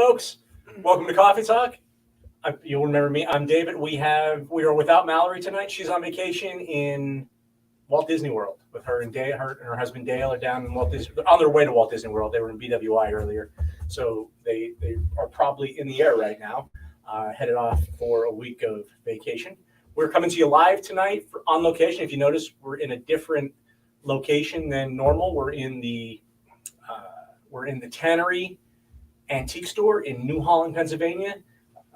folks. Welcome to Coffee Talk. You'll remember me. I'm David. We are without Mallory tonight. She's on vacation in Walt Disney World with her and her husband Dale are down in Walt Disney. They're on their way to Walt Disney World. They were in BWI earlier, so they are probably in the air right now, headed off for a week of vacation. We're coming to you live tonight on location. If you notice, we're in a different location than normal. We're in the Tannery Antique store in New Holland, Pennsylvania.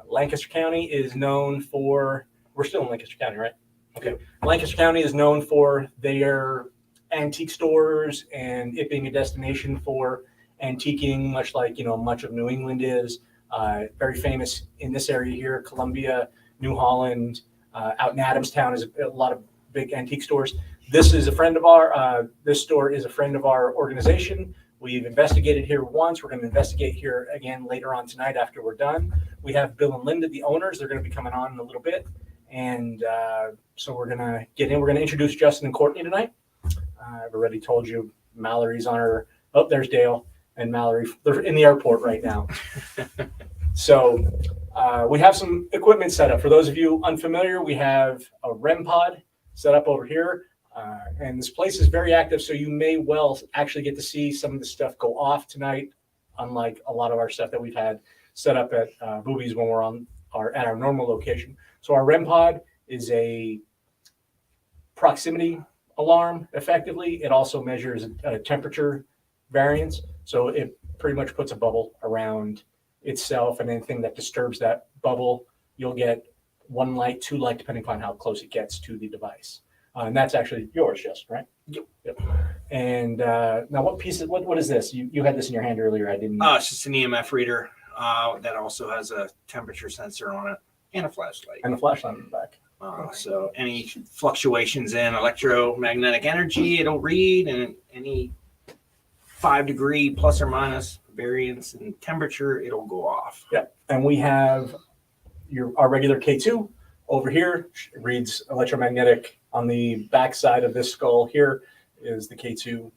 Lancaster County is known for, we're still in Lancaster County, right? Okay. Lancaster County is known for their antique stores and it being a destination for antiquing, much like, much of New England is. Very famous in this area here, Columbia, New Holland, out in Adamstown is a lot of big antique stores. This is a friend of this store is a friend of our organization. We've investigated here once. We're going to investigate here again later on tonight after we're done. We have Bill and Linda, the owners. They're going to be coming on in a little bit. And so we're going to get in. We're going to introduce Justin and Courtney tonight. I've already told you Mallory's on her. Oh, there's Dale and Mallory. They're in the airport right now. So we have some equipment set up. For those of you unfamiliar, we have a REM pod set up over here. And this place is very active, so you may well actually get to see some of the stuff go off tonight, unlike a lot of our stuff that we've had set up at Boobies when we're at our normal location. So our REM pod is a proximity alarm, effectively. It also measures a temperature variance, so it pretty much puts a bubble around itself, and anything that disturbs that bubble, you'll get 1 light, 2 light, depending upon how close it gets to the device. And that's actually yours, Justin, right? Yep. And now, what is this? You had this in your hand earlier. I didn't. It's just an EMF reader that also has a temperature sensor on it and a flashlight. And a flashlight on the back. So any fluctuations in electromagnetic energy, it'll read, and any 5-degree plus or minus variance in temperature, it'll go off. Yeah. And we have our regular K2 over here. It reads electromagnetic. On the back side of this skull here is the K2,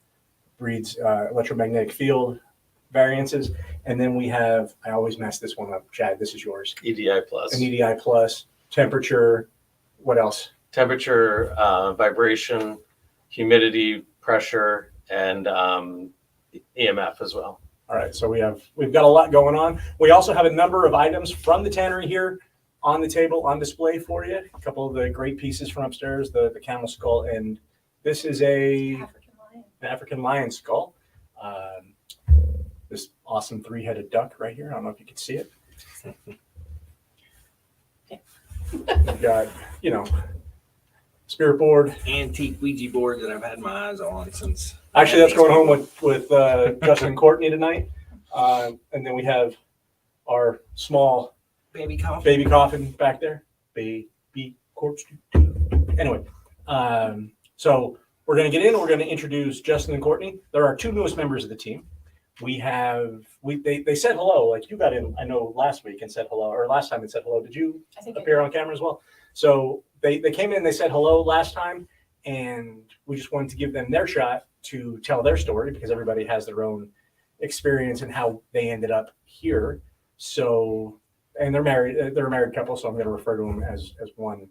reads electromagnetic field variances. And then we have, I always mess this one up, Chad, this is yours. EDI plus. An EDI plus, temperature, what else? Temperature, vibration, humidity, pressure, and EMF as well. All right, so we've got a lot going on. We also have a number of items from the tannery here on the table on display for you. A couple of the great pieces from upstairs, the camel skull, and this is an African lion skull. This awesome 3-headed duck right here. I don't know if you can see it. We've got, spirit board. Antique Ouija board that I've had my eyes on since. Actually, that's going home with Justin and Courtney tonight. And then we have our small baby coffin back there. Baby corpse. Anyway, so we're going to get in. We're going to introduce Justin and Courtney. They're our 2 newest members of the team. They said hello. Like, you got in, I know, last week and said hello, or last time and said hello. Did you appear on camera as well? So they came in and they said hello last time, and we just wanted to give them their shot to tell their story, because everybody has their own experience and how they ended up here. So, and they're married. They're a married couple, so I'm going to refer to them as one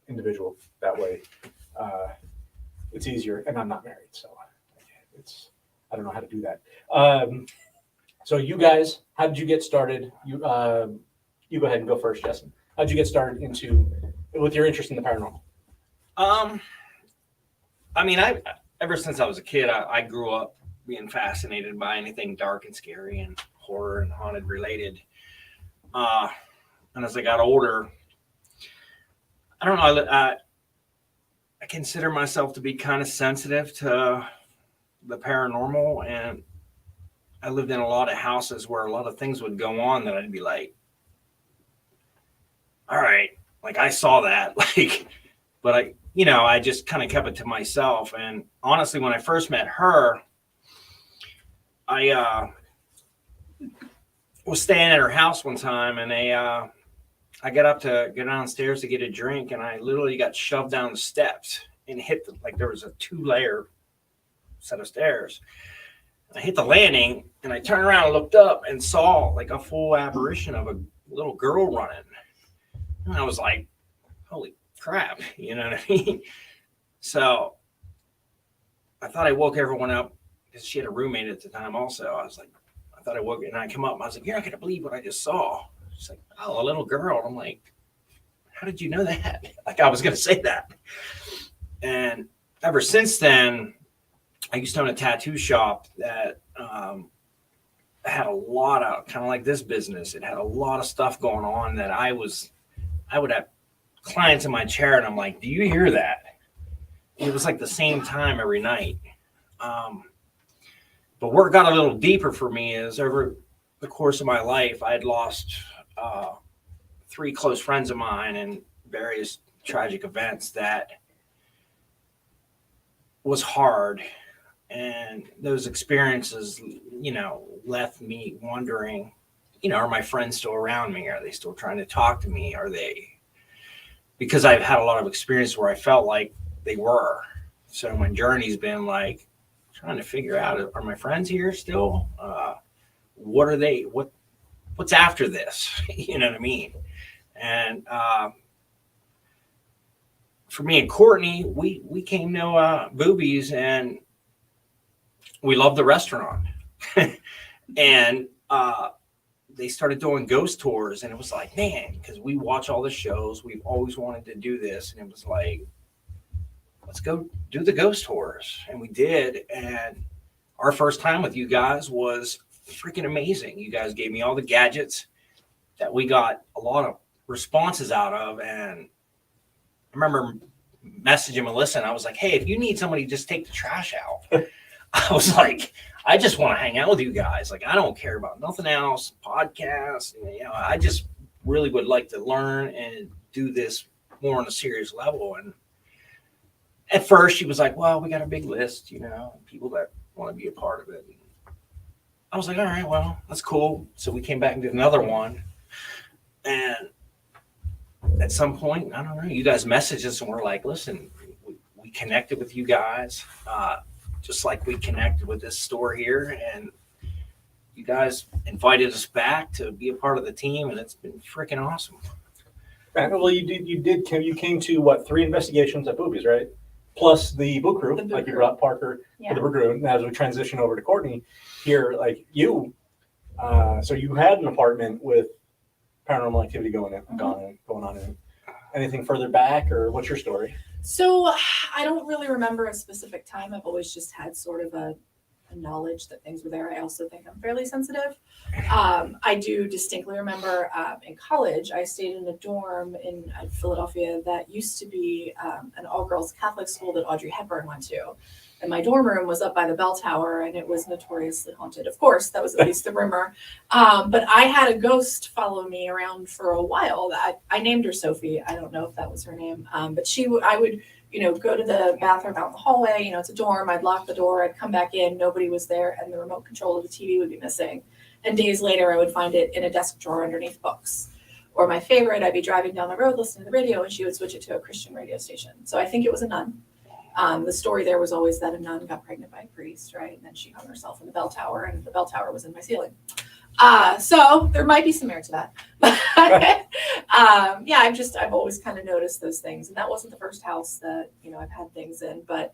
individual. That way, it's easier. And I'm not married, so I don't know how to do that. So you guys, how did you get started? You go ahead and go first, Justin. How did you get started with your interest in the paranormal? Ever since I was a kid, I grew up being fascinated by anything dark and scary and horror and haunted related. And as I got older, I don't know, I consider myself to be kind of sensitive to the paranormal, and I lived in a lot of houses where a lot of things would go on that I'd be like, all right, like I saw that, but I just kind of kept it to myself. And honestly, when I first met her, I was staying at her house one time, and I got up to go downstairs to get a drink, and I literally got shoved down the steps and hit there was a 2-layer set of stairs. I hit the landing and I turned around and looked up and saw like a full apparition of a little girl running. And I was like, holy crap, you know what I mean? So I thought I woke everyone up because she had a roommate at the time also. I was like, I thought I woke, and I come up and I was like, you're not going to believe what I just saw. She's like, oh, a little girl. I'm like, how did you know that? Like I was going to say that. And ever since then, I used to own a tattoo shop that had a lot of, kind of like this business. It had a lot of stuff going on that I would have clients in my chair and I'm like, do you hear that? It was like the same time every night. But where it got a little deeper for me is over the course of my life, I had lost 3 close friends of mine in various tragic events that was hard. And those experiences, you know, left me wondering, you know, are my friends still around me? Are they still trying to talk to me? Are they, because I've had a lot of experience where I felt like they were. So my journey's been like trying to figure out, are my friends here still? What are they, what's after this? You know what I mean? And for me and Courtney, we came to Boobies and we loved the restaurant. And they started doing ghost tours and it was like, man, because we watch all the shows, we've always wanted to do this. And it was like, let's go do the ghost tours. And we did. And our first time with you guys was freaking amazing. You guys gave me all the gadgets that we got a lot of responses out of. And I remember messaging Melissa and I was like, hey, if you need somebody, just take the trash out. I was like, I just want to hang out with you guys. Like, I don't care about nothing else, podcasts. You know, I just really would like to learn and do this more on a serious level. And at first she was like, well, we got a big list, you know, people that want to be a part of it. And I was like, all right, well, that's cool. So we came back and did another one. And at some point, I don't know, you guys messaged us and we're like, listen, we connected with you guys. Just like we connected with this store here, and you guys invited us back to be a part of the team, and it's been freaking awesome. Well, you came to what, 3 investigations at Boobies, right? Plus the book group, like you brought Parker for the book group. And as we transition over to Courtney here, like you, so you had an apartment with paranormal activity going on in it. Anything further back, or what's your story? So I don't really remember a specific time. I've always just had sort of a knowledge that things were there. I also think I'm fairly sensitive. I do distinctly remember in college, I stayed in a dorm in Philadelphia that used to be an all-girls Catholic school that Audrey Hepburn went to. And my dorm room was up by the bell tower and it was notoriously haunted. Of course, that was at least the rumor. But I had a ghost follow me around for a while. I named her Sophie. I don't know if that was her name. But I would, you know, go to the bathroom out in the hallway. You know, it's a dorm. I'd lock the door. I'd come back in. Nobody was there. And the remote control of the TV would be missing. And days later, I would find it in a desk drawer underneath books. Or my favorite, I'd be driving down the road listening to the radio and she would switch it to a Christian radio station. So I think it was a nun. The story there was always that a nun got pregnant by a priest, right? And then she hung herself in the bell tower and the bell tower was in my ceiling. So there might be some merit to that. But yeah, I've always kind of noticed those things. And that wasn't the first house that, you know, I've had things in. But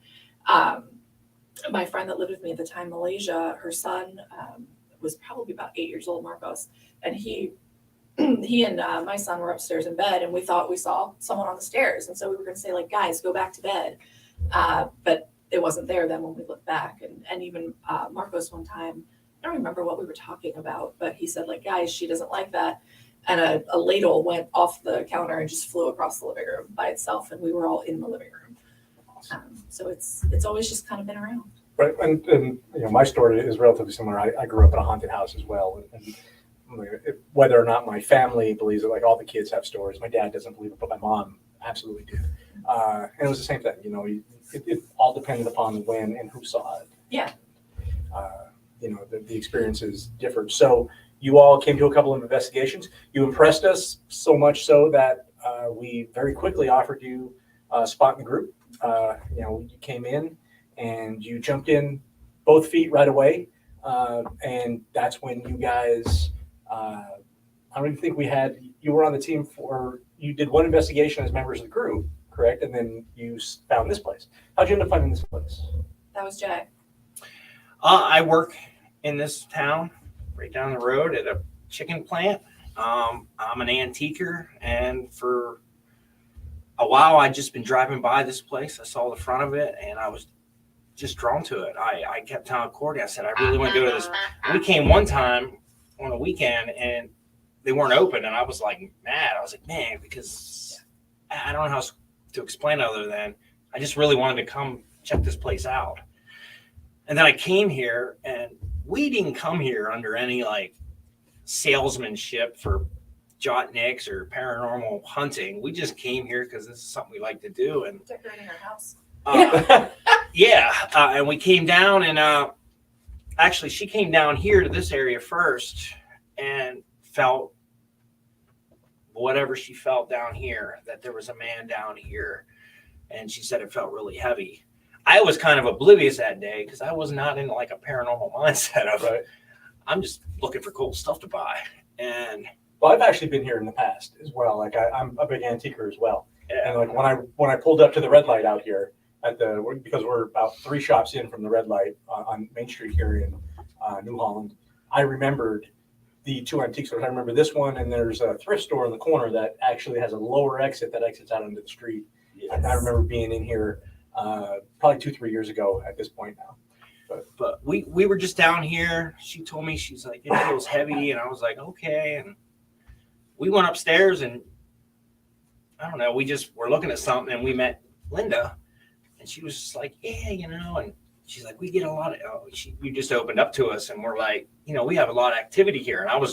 my friend that lived with me at the time, Malaysia, her son was probably about 8 years old, Marcos. And he and my son were upstairs in bed and we thought we saw someone on the stairs. And so we were going to say, like, guys, go back to bed. But it wasn't there then when we looked back. And even Marcos one time, I don't remember what we were talking about, but he said, like, guys, she doesn't like that. And a ladle went off the counter and just flew across the living room by itself. And we were all in the living room. So it's always just kind of been around. Right. And you know, my story is relatively similar. I grew up in a haunted house as well. And whether or not my family believes it, like all the kids have stories. My dad doesn't believe it, but my mom absolutely did. And it was the same thing, you know, it all depended upon when and who saw it. Yeah. You know, the experiences differed. So you all came to a couple of investigations. You impressed us so much so that we very quickly offered you a spot in the group. You know, you came in and you jumped in both feet right away. and that's when you guys. I don't even think you were on the team you did one investigation as members of the group, correct? And then you found this place. How'd you end up finding this place? That was Jay. I work in this town right down the road at a chicken plant. I'm an antiquer, and for a while I'd just been driving by this place. I saw the front of it, and I was just drawn to it. I kept telling Courtney, I said, I really want to go to this. We came one time on a weekend, and they weren't open, and I was like mad. I was like, man, because I don't know how to explain it other than I just really wanted to come check this place out. And then I came here, and we didn't come here under any like salesmanship for Jott-Nyx or paranormal hunting. We just came here because this is something we like to do. And Decorating our house. and we came down, and actually she came down here to this area first and felt whatever she felt down here, that there was a man down here, and she said it felt really heavy. I was kind of oblivious that day because I was not in like a paranormal mindset of I'm just looking for cool stuff to buy. And well, I've actually been here in the past as well. Like I'm a big antiquer as well. And like when I pulled up to the red light out here because we're about 3 shops in from the red light on Main Street here in New Holland, I remembered the 2 antique stores. I remember this one, and there's a thrift store in the corner that actually has a lower exit that exits out into the street. Yes. And I remember being in here probably 2-3 years ago at this point now. But we were just down here. She told me, she's like, it feels heavy. And I was like, okay. And we went upstairs, and I don't know, we just were looking at something, and we met Linda, and she was just like, yeah, and she's like, we get a lot of, you just opened up to us, and we're like, we have a lot of activity here. And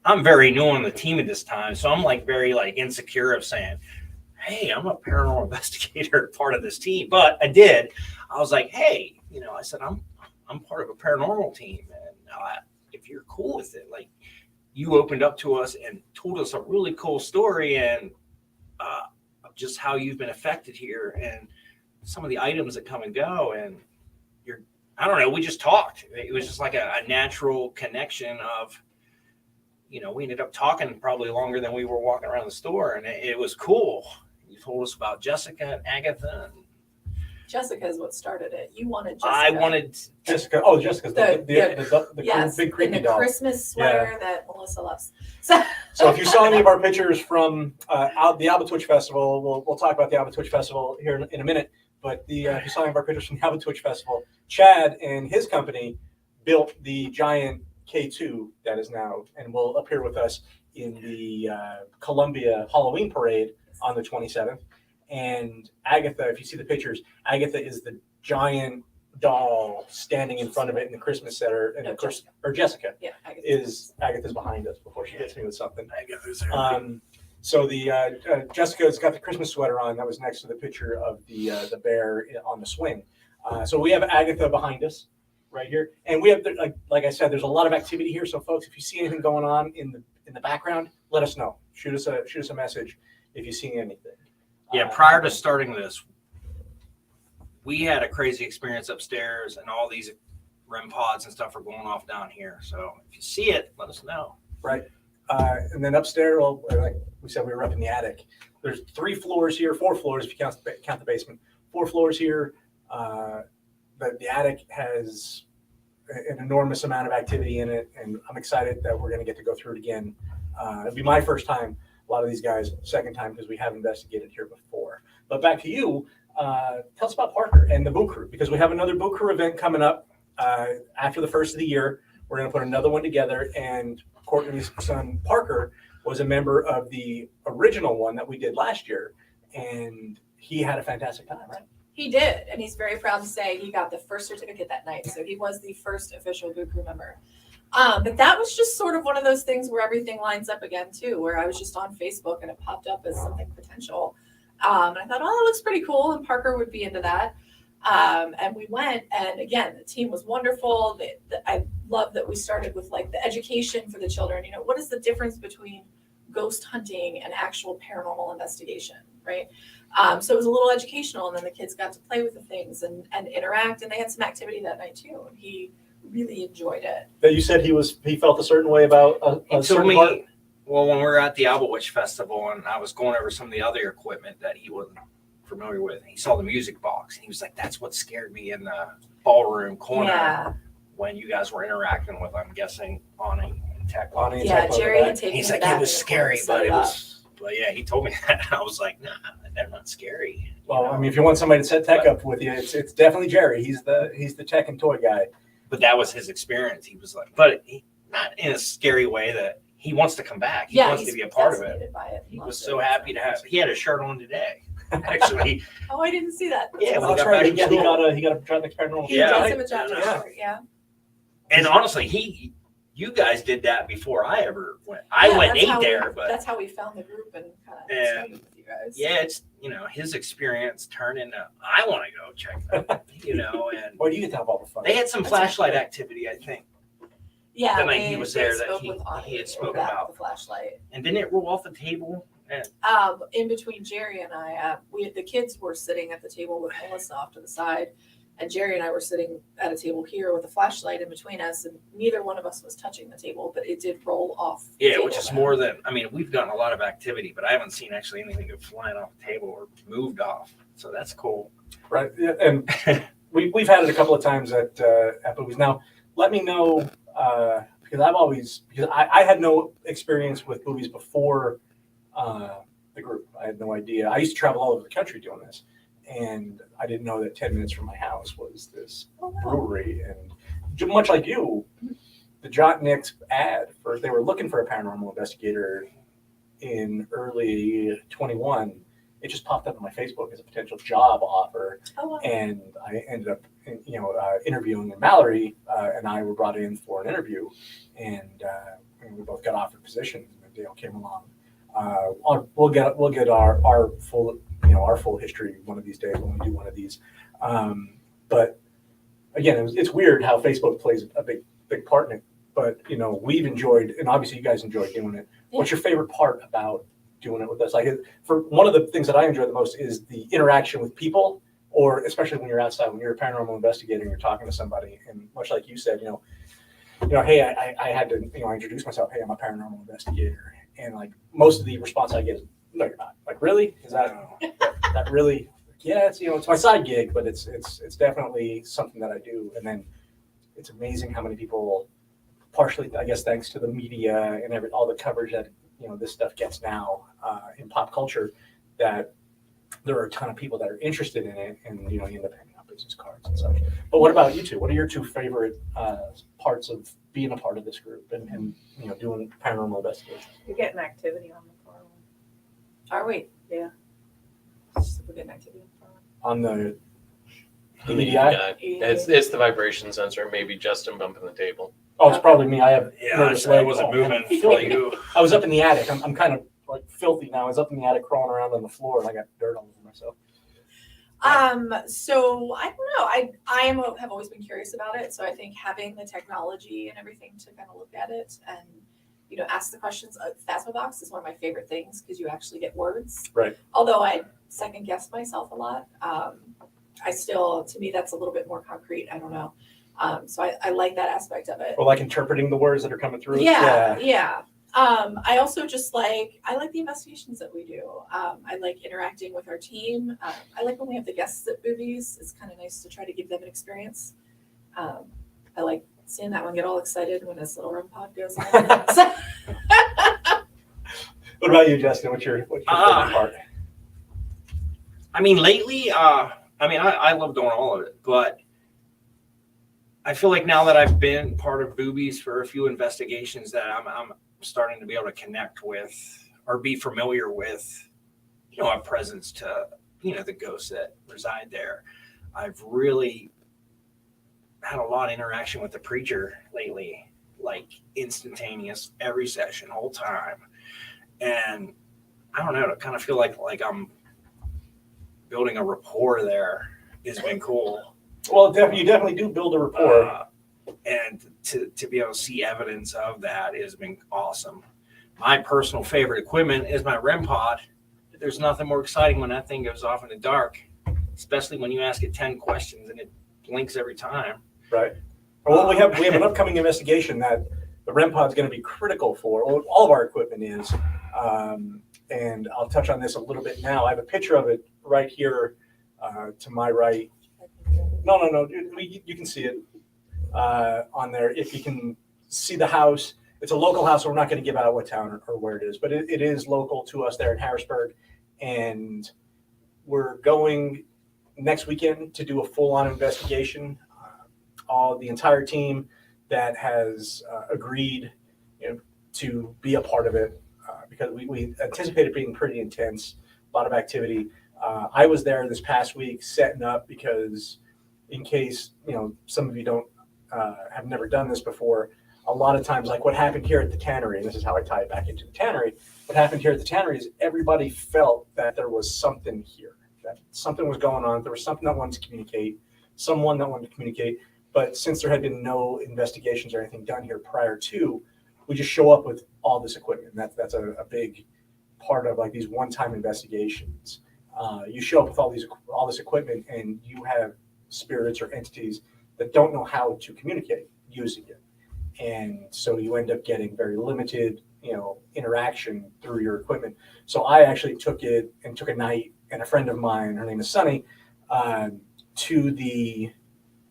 I'm very new on the team at this time. So I'm like very like insecure of saying, hey, I'm a paranormal investigator, part of this team. But I was like, hey, I said, I'm part of a paranormal team. And if you're cool with it, like, you opened up to us and told us a really cool story and of just how you've been affected here and some of the items that come and go. And I don't know, we just talked. It was just like a natural connection of, we ended up talking probably longer than we were walking around the store, and it was cool. You told us about Jessica and Agatha. And Jessica is what started it. You wanted Jessica. I wanted Jessica. Oh, Jessica's the yes, big creepy in the doll. Christmas sweater that Melissa loves. So if you saw any of our pictures from the Abatwitch Festival, we'll talk about the Abatwitch Festival here in a minute. But if you saw any of our pictures from the Abatwitch Festival, Chad and his company built the giant K2 that is now and will appear with us in the Columbia Halloween Parade on the 27th. And Agatha, if you see the pictures, Agatha is the giant doll standing in front of it in the Christmas center. And Jessica. Or Jessica. Yeah, Agatha's behind us before she hits me with something. Agatha's So the Jessica's got the Christmas sweater on. That was next to the picture of the bear on the swing. So we have Agatha behind us right here, and we have like I said, there's a lot of activity here. So folks, if you see anything going on in the background, let us know. Shoot us a message if you see anything. Yeah, prior to starting this, we had a crazy experience upstairs, and all these REM pods and stuff are going off down here. So if you see it, let us know. Right. And then upstairs, well, like we said, we were up in the attic. There's 4 floors here if you count the basement. 4 floors here. The attic has an enormous amount of activity in it, and I'm excited that we're going to get to go through it again. It'll be my first time. A lot of these guys, second time, because we have investigated here before. But back to you. Tell us about Parker and the Boo Crew, because we have another Boo Crew event coming up after the first of the year. We're going to put another one together, and Courtney's son Parker was a member of the original one that we did last year, and he had a fantastic time, right? he did, and he's very proud to say he got the first certificate that night. So he was the first official Boo Crew member. But that was just sort of one of those things where everything lines up again too, where I was just on Facebook and it popped up as something potential. And I thought, oh, that looks pretty cool, and Parker would be into that. And we went, and again, the team was wonderful. I love that we started with like the education for the children. You know, what is the difference between ghost hunting and actual paranormal investigation, right? So it was a little educational, and then the kids got to play with the things and interact, and they had some activity that night too. And he really enjoyed it. That you said he felt a certain way about a He told certain part. me, well, when we were at the Alba-Witch Festival and I was going over some of the other equipment that he wasn't familiar with, he saw the music box and he was like, that's what scared me in the ballroom corner Yeah, when you guys were interacting with, I'm guessing, Bonnie and Tech. Bonnie and yeah. Tech Jerry over had that. taken He's me like, back it was and scary, set but it it up. was, but yeah, he told me that. I was like, nah, they're not scary. Well, I mean, if you want somebody to set tech up with you, it's definitely Jerry. He's the tech and toy guy. But that was his experience. He was like, but he, not in a scary way that he wants to come back. He wants to he's be a part of it. fascinated by it. He was Loves so it. happy to have. He had a shirt on today, actually. Oh, I didn't see that. Yeah, Well, when that's got back right. from He school. got a Jott-Nyx Paranormal. He Yeah. does right? have a job to Yeah. shirt, yeah. And honestly, you guys did that before I ever went. I Yeah, went that's ate how there, but that's how we found the group and kind of And- started with you guys. yeah, it's his experience turned into I want to go check that. And Well, you get to have all the fun. they had some That's flashlight activity, I think. Yeah, the night he was there that spoke he- with Ani he had spoken about about. the flashlight. And didn't it roll off the table? And In between Jerry and I, the kids were sitting at the table with Melissa off to the side, and Jerry and I were sitting at a table here with a flashlight in between us, and neither one of us was touching the table, but it did roll off. the yeah, table which is then. more than we've gotten a lot of activity, but I haven't seen actually anything go flying off the table or moved off. So that's cool. Right. Yeah, and we've had it a couple of times at Boobies. Now, let me know because I had no experience with Boobies before the group. I had no idea. I used to travel all over the country doing this, and I didn't know that 10 minutes from my house was this Oh, wow. brewery. And much like you, the Jott-Nyx ad they were looking for a paranormal investigator in early 21. It just popped up on my Facebook as a potential job offer, Oh, wow. and I ended up, interviewing. And Mallory and I were brought in for an interview, and we both got offered positions. And Dale came along. We'll get our full history one of these days when we do one of these. But again, it's weird how Facebook plays a big part in it. But we've enjoyed, and obviously you guys enjoyed doing it. What's your favorite part about doing it with us? Like, for one of the things that I enjoy the most is the interaction with people, or especially when you're outside, when you're a paranormal investigator and you're talking to somebody, and much like you said, hey, I had to, I introduce myself. Hey, I'm a paranormal investigator, and like most of the response I get is, no, you're not. Like, really? Is that really? Yeah, it's my side gig, but it's definitely something that I do. And then it's amazing how many people, partially, I guess, thanks to the media and all the coverage that this stuff gets now in pop culture, that there are a ton of people that are interested in it, and you end up handing out business cards and such. But what about you two? What are your two favorite parts of being a part of this group and doing paranormal investigation? You're getting activity on the farm. Are we? Yeah. We're getting activity. On the On the EDI? EDI. It's the vibration sensor, maybe Justin bumping the table. Oh, it's probably me. I have Yeah, nervous I legs. wasn't Oh, moving I'm for filthy. you. I was up in the attic. I'm kind of like filthy now. I was up in the attic crawling around on the floor, and I got dirt all over myself. So I don't know. I have always been curious about it. So I think having the technology and everything to kind of look at it and ask the questions. Phasmobox is one of my favorite things because you actually get words. Right. Although I second guess myself a lot, to me that's a little bit more concrete. I don't know. So I like that aspect of it. Or like interpreting the words that are coming through. Yeah. I also I like the investigations that we do. I like interacting with our team. I like when we have the guests at Boobies. It's kind of nice to try to give them an experience. I like seeing that one get all excited when his little REM pod goes on. So- What about you, Justin? What's your favorite part? Lately, I love doing all of it, but I feel like now that I've been part of Boobies for a few investigations, that I'm starting to be able to connect with or be familiar with, a presence to, the ghosts that reside there. I've really had a lot of interaction with the preacher lately, like instantaneous, every session, whole time. And I don't know, to kind of feel like I'm building a rapport there has been cool. Well, you definitely do build a rapport. And to be able to see evidence of that has been awesome. My personal favorite equipment is my REM pod. There's nothing more exciting when that thing goes off in the dark, especially when you ask it 10 questions and it blinks every time. Right. Well, we have an upcoming investigation that the REM pod is going to be critical for. All of our equipment is, and I'll touch on this a little bit now. I have a picture of it right here to my right. No. You can see it on there. If you can see the house, it's a local house, so we're not going to give out what town or where it is, but it is local to us there in Harrisburg, and we're going next weekend to do a full-on investigation. The entire team that has agreed, to be a part of it because we anticipate it being pretty intense, a lot of activity. I was there this past week setting up because, in case some of you don't have never done this before, a lot of times, like what happened here at the Tannery, and this is how I tie it back into the Tannery. What happened here at the Tannery is everybody felt that there was something here, that something was going on. There was something that wanted to communicate, someone that wanted to communicate. But since there had been no investigations or anything done here prior to, we just show up with all this equipment. That's a big part of like these one-time investigations. You show up with all this equipment, and you have spirits or entities that don't know how to communicate using it, and so you end up getting very limited, interaction through your equipment. So I actually took a night, and a friend of mine, her name is Sunny, to the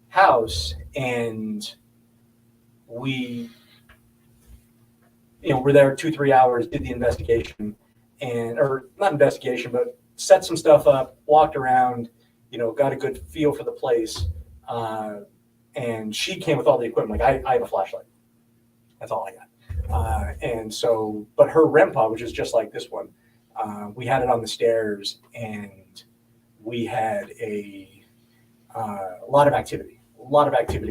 house, and we were there 2-3 hours, did the investigation, or not investigation, but set some stuff up, walked around, got a good feel for the place, and she came with all the equipment. Like I have a flashlight, that's all I got, and so, but her REM pod, which is just like this one, we had it on the stairs, and we had a lot of activity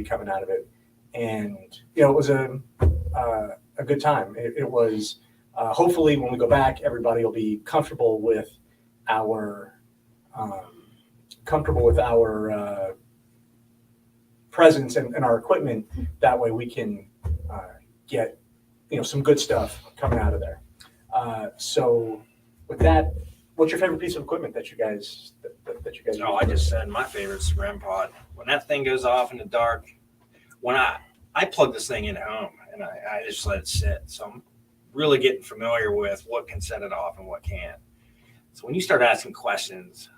coming out of it, and it was a good time. It was hopefully when we go back, everybody will be comfortable with our presence and our equipment. That way we can get some good stuff coming out of there. So with that, what's your favorite piece of equipment that you guys No, I just said my favorite's REM pod. When that thing goes off in the dark, when I plug this thing in at home and I just let it sit. So I'm really getting familiar with what can set it off and what can't. So when you start asking questions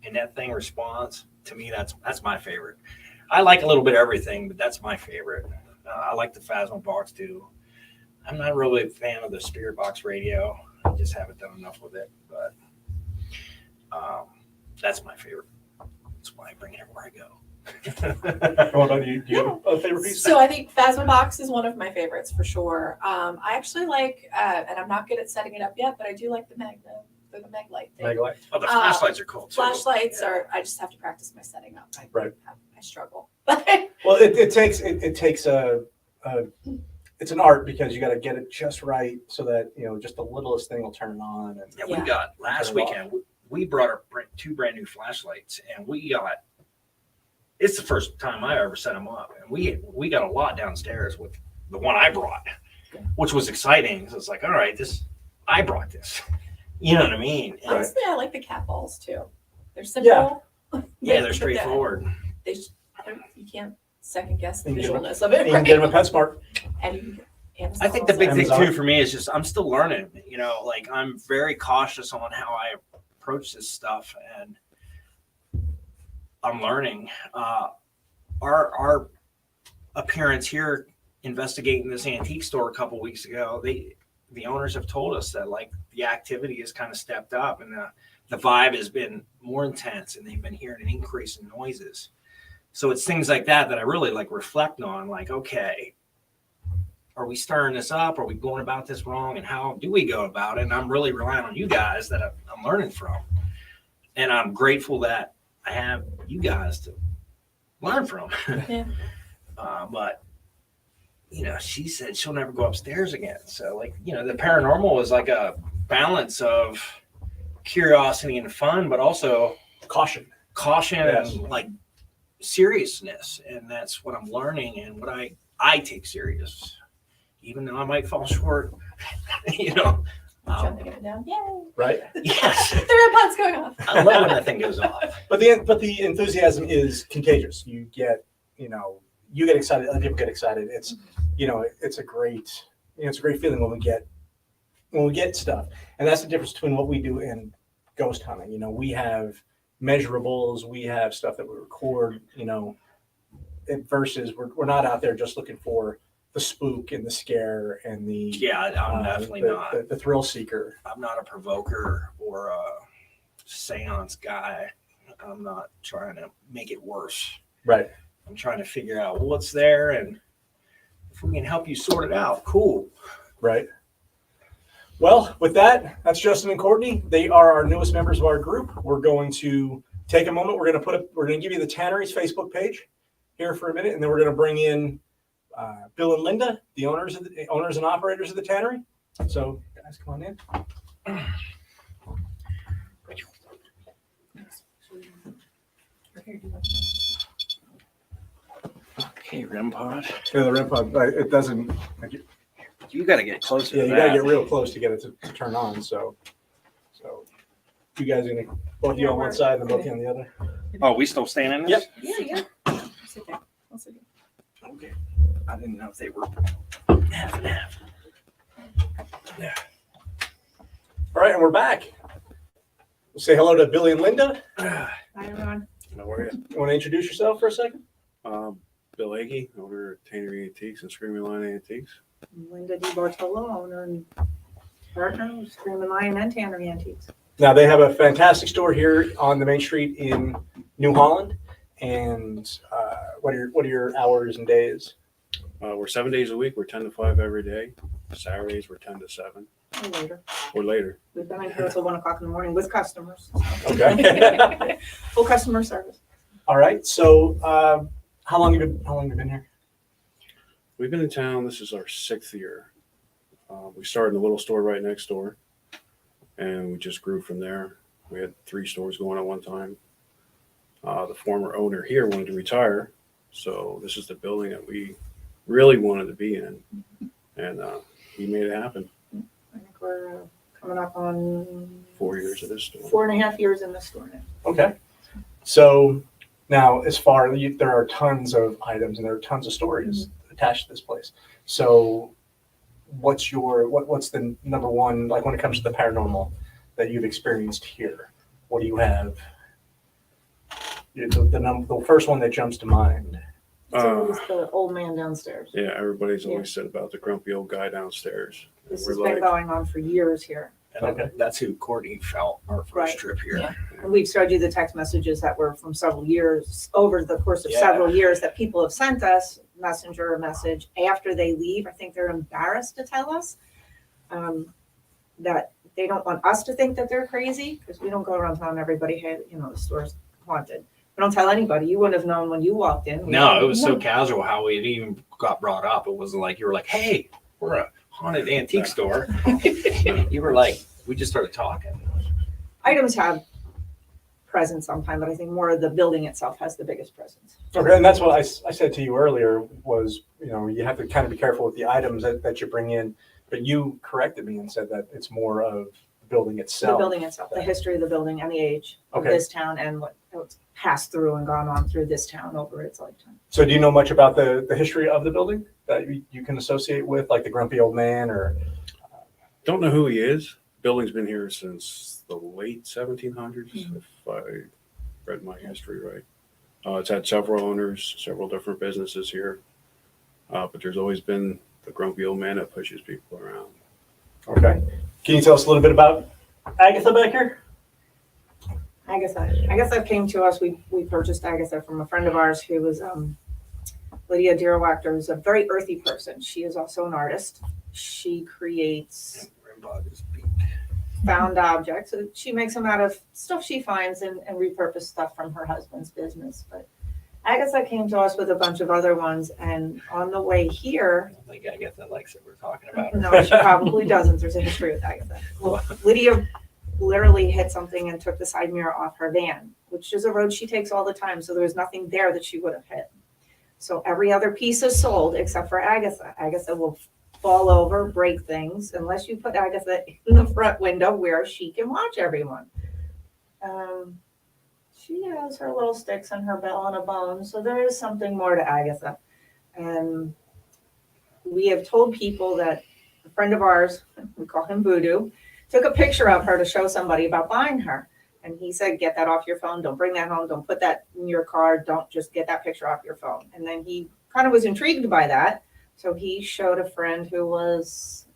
and that thing responds, to me, that's my favorite. I like a little bit of everything, but that's my favorite. I like the Phasma box too. I'm not really a fan of the Spirit Box radio. I just haven't done enough with it, but that's my favorite. That's why I bring it everywhere I go. What about you? Do you have a favorite piece? So I think Phasma box is one of my favorites for sure. I actually like, and I'm not good at setting it up yet, but I do like the mag light thing. Megalite? Oh, the flashlights are cool too. Flashlights Yeah. are. I just have to practice my setting up. Right. I struggle. Well, it takes it's an art, because you got to get it just right so that just the littlest thing will turn on. And Yeah, Yeah. we got last Turn it off. weekend. We brought our two brand new flashlights, and it's the first time I ever set them up, and we got a lot downstairs with the one I brought, which was exciting. So it's like, all right, I brought this. You know what I mean? And Honestly, I like the cat balls too. They're simple. yeah, they're straightforward. You can't second guess the You can get visualness of it. you can get them at PetSmart. And you can get I think the big thing Amazon. too for me is just I'm still learning. Like I'm very cautious on how I approach this stuff, and I'm learning. Our appearance here investigating this antique store a couple weeks ago, the owners have told us that like the activity has kind of stepped up, and the vibe has been more intense, and they've been hearing an increase in noises. So it's things like that I really like reflect on, like, okay, are we stirring this up? Are we going about this wrong? And how do we go about it? And I'm really relying on you guys that I'm learning from. And I'm grateful that I have you guys to learn from. Yeah. But, she said she'll never go upstairs again. So, like, the paranormal is like a balance of curiosity and fun, but also Caution. caution Yes. and like seriousness. And that's what I'm learning and what I take serious, even though I might fall short. Jumping it down. Yay! Right. Yes, The REM pod's going off. I love when that thing goes off. But the enthusiasm is contagious. You get you get excited, other people get excited. It's, it's a great feeling when we get stuff. And that's the difference between what we do and ghost hunting. We have measurables, we have stuff that we record, versus we're not out there just looking for the spook and the scare and the I'm definitely not. The thrill seeker. I'm not a provoker or a seance guy. I'm not trying to make it worse. Right. I'm trying to figure out what's there, and if we can help you sort it out, cool. Right. Well, with that, that's Justin and Courtney. They are our newest members of our group. We're going to take a moment. We're going to give you the Tannery's Facebook page here for a minute, and then we're going to bring in Bill and Linda, the owners and operators of the Tannery. So, guys, come on in. Okay, REM pod. Yeah, the REM pod. It doesn't. You got to get closer. Yeah, to you that. got to get real close to get it to turn on. So you guys are gonna both you on one side and both you on the other. Oh, we still staying in this? Yeah. Sit there. I'll sit there. Okay. I didn't know if they were half and half. Yeah. All right, and we're back. We'll say hello to Billy and Linda. Hi, everyone. How are You want to introduce yourself for a second? you? Bill Agee, owner of Tannery Antiques and Screaming Lion Antiques. Linda DiBartolo, owner and partner of Screaming Lion and Tannery Antiques. Now they have a fantastic store here on the main street in New Holland. And what are your hours and days? We're 7 days a week. We're 10 to 5 every day. Saturdays, we're 10 to 7 Or later. or later. We've been in here until 1 o'clock in the morning with customers. Okay. Full customer service. All right. So how long have you been here? We've been in town. This is our 6th year. We started in a little store right next door, and we just grew from there. We had 3 stores going at one time. The former owner here wanted to retire, so this is the building that we really wanted to be in, and he made it happen. I think we're coming up on 4 years of this store. 4.5 years in this store now. Okay. So now, there are tons of items and there are tons of stories attached to this place. So what's the number one, like when it comes to the paranormal that you've experienced here? What do you have? The first one that jumps to mind. So it's the old man downstairs. Yeah, everybody's always said about the grumpy old guy downstairs. This We're has been like, going on for years here. And Okay. that's who Courtney felt our first Right. trip here. Yeah. And we've showed you the text messages that were from several years, over the course of Yeah. several years, that people have sent us messenger message after they leave. I think they're embarrassed to tell us that they don't want us to think that they're crazy, because we don't go around telling everybody, hey, the store's haunted. We don't tell anybody. You wouldn't have known when you walked in. No, it was so casual how it even got brought up. It wasn't like you were like, hey, we're a haunted antique store. You were like, we just started talking. Items have presence sometime, but I think more of the building itself has the biggest presence. Okay, and that's what I said to you earlier was, you have to kind of be careful with the items that you bring in, but you corrected me and said that it's more of the building itself. The building itself, the history of the building and the age of Okay. this town and what's passed through and gone on through this town over its lifetime. So do you know much about the history of the building that you can associate with, like the grumpy old man or? don't know who he is. Building's been here since the late 1700s, if I read my history right. It's had several owners, several different businesses here, but there's always been the grumpy old man that pushes people around. Okay. Can you tell us a little bit about Agatha back here? Agatha came to us. We purchased Agatha from a friend of ours who was Lydia Dierowachter, who's a very earthy person. She is also an artist. She creates found objects. So she makes them out of stuff she finds and repurpose stuff from her husband's business. But Agatha came to us with a bunch of other ones, and on the way here, I don't think Agatha likes it. We're talking about her. no, she probably doesn't. There's a history with Agatha. Well, Lydia literally hit something and took the side mirror off her van, which is a road she takes all the time. So there was nothing there that she would have hit. So every other piece is sold except for Agatha. Agatha will fall over, break things, unless you put Agatha in the front window where she can watch everyone. She has her little sticks and her bell and a bone, so there is something more to Agatha. And we have told people that a friend of ours, we call him Voodoo, took a picture of her to show somebody about buying her. And he said, get that off your phone. Don't bring that home. Don't put that in your car. Don't just get that picture off your phone. And then he kind of was intrigued by that. So he showed a friend who was,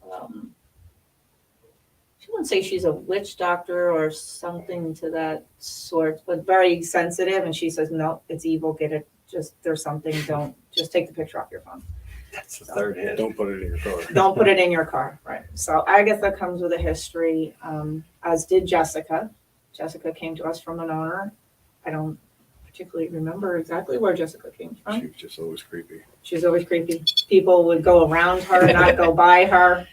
she wouldn't say she's a witch doctor or something to that sort, but very sensitive. And she says, no, it's evil. Get it. Just, there's something. Don't, just take the picture off your phone. That's the third hit. Don't put it in your car. Don't put it in your car. Right. So Agatha comes with a history, as did Jessica. Jessica came to us from an owner. I don't particularly remember exactly where Jessica came from. She was just always creepy. She's always creepy. People would go around her, not go by her.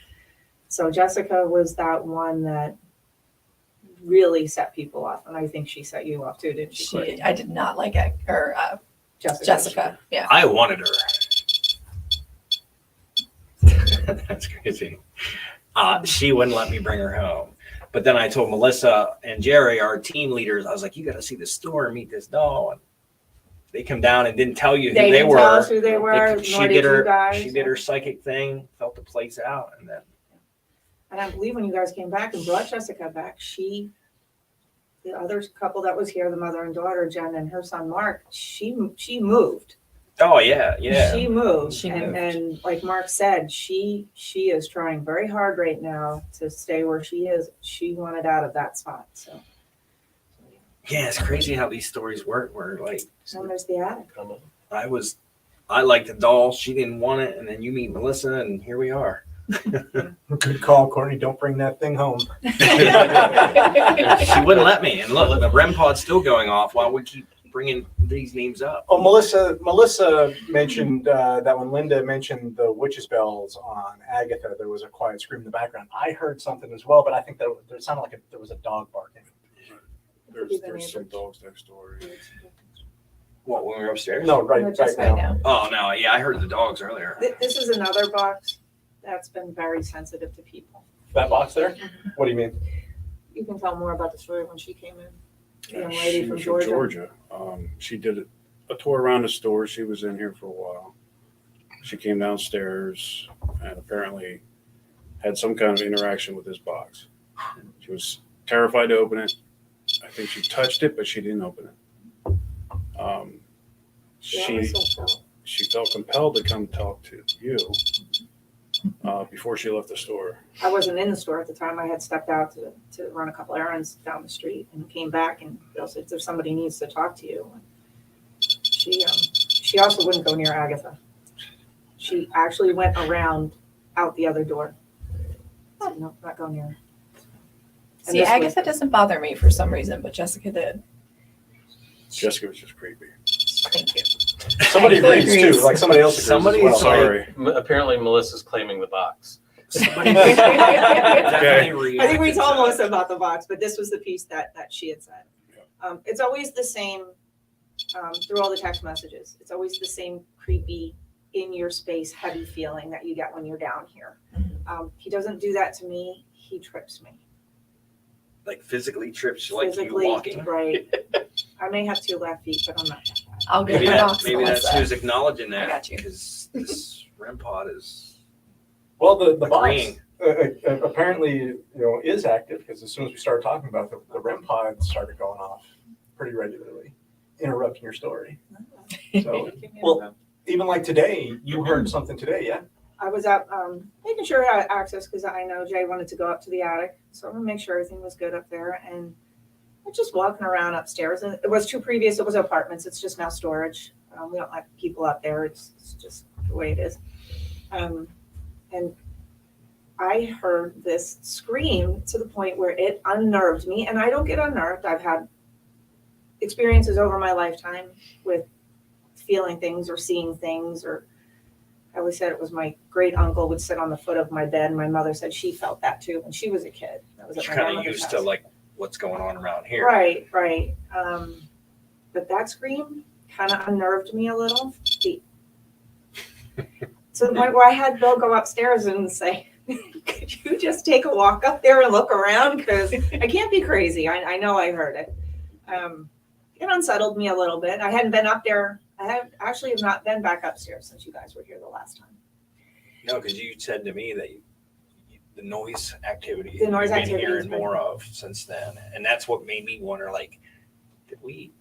So Jessica was that one that really set people off. And I think she set you off too, didn't she? Courtney? I did not like it, or Jessica. Yeah. I wanted her. That's crazy. She wouldn't let me bring her home. But then I told Melissa and Jerry, our team leaders, I was like, you got to see the store and meet this doll. And they come down and didn't tell you who they didn't were. tell us who they were. She Nor did did you guys. she did her psychic thing, felt the place out, and then And I believe when you guys came back and brought Jessica back, the other couple that was here, the mother and daughter, Jen and her son Mark, she moved. oh yeah. She moved. She and, moved. and like Mark said, she is trying very hard right now to stay where she is. She wanted out of that spot. So Yeah, it's crazy how these stories work. Where like then there's the attic. I liked the doll, she didn't want it, and then you meet Melissa, and here we are. Good call, Courtney. Don't bring that thing home. She wouldn't let me, and look, the REM pod's still going off while we keep bringing these names up. Oh, Melissa mentioned that when Linda mentioned the witch's bells on Agatha, there was a quiet scream in the background. I heard something as well, but I think that it sounded like there was a dog barking. There's some dogs next door. What, when we were upstairs? No, right Just now. now. Oh no, yeah, I heard the dogs earlier. This is another box that's been very sensitive to people. That box there? What do you mean? You can tell more about the story when she came in. The young She lady from was Georgia. She did a tour around the store. She was in here for a while. She came downstairs and apparently had some kind of interaction with this box. She was terrified to open it. I think she touched it, but she didn't open it. She felt compelled to come talk to you before she left the store. I wasn't in the store at the time. I had stepped out to run a couple errands down the street and came back and Bill said, if somebody needs to talk to you. She also wouldn't go near Agatha. She actually went around out the other door. So, no, not go near her. And See, this Agatha doesn't bother me for some reason, but Jessica did. Jessica was just creepy. Thank you. Somebody agrees too. Like somebody else agrees. Somebody- as well. Sorry. Apparently, Melissa's claiming the box. Somebody definitely I think we reacted told to Melissa it. about the box, but this was the piece that she had said. It's always the same through all the text messages. It's always the same creepy, in your space, heavy feeling that you get when you're down here. He doesn't do that to me. He trips me. Like physically trips like Physically, you walking. right. I may have 2 left feet, but I'm not that bad. I'll get Maybe, her box, maybe that's Melissa. who's acknowledging that. I got you. Because this REM pod is Well, the box agreeing. apparently is active because as soon as we started talking about the REM pod started going off pretty regularly, interrupting your story. So, well, even like today, you heard something today, yeah? I was out making sure I had access because I know Jay wanted to go up to the attic. So I'm going to make sure everything was good up there. And I'm just walking around upstairs. And it was it was apartments. It's just now storage. We don't like people up there. It's just the way it is. And I heard this scream to the point where it unnerved me. And I don't get unnerved. I've had experiences over my lifetime with feeling things or seeing things, or I always said it was my great uncle would sit on the foot of my bed, and my mother said she felt that too when she was a kid. That was at She's my kind of grandmother's used house. to like what's going on around here. Right. But that scream kind of unnerved me a little. To the point where I had Bill go upstairs and say, could you just take a walk up there and look around? Because I can't be crazy. I know I heard it. It unsettled me a little bit. I hadn't been up there. I actually have not been back upstairs since you guys were here the last time. No, because you said to me that the noise activity The noise you've been activity has hearing been- more of since then, and that's what made me wonder, like, did we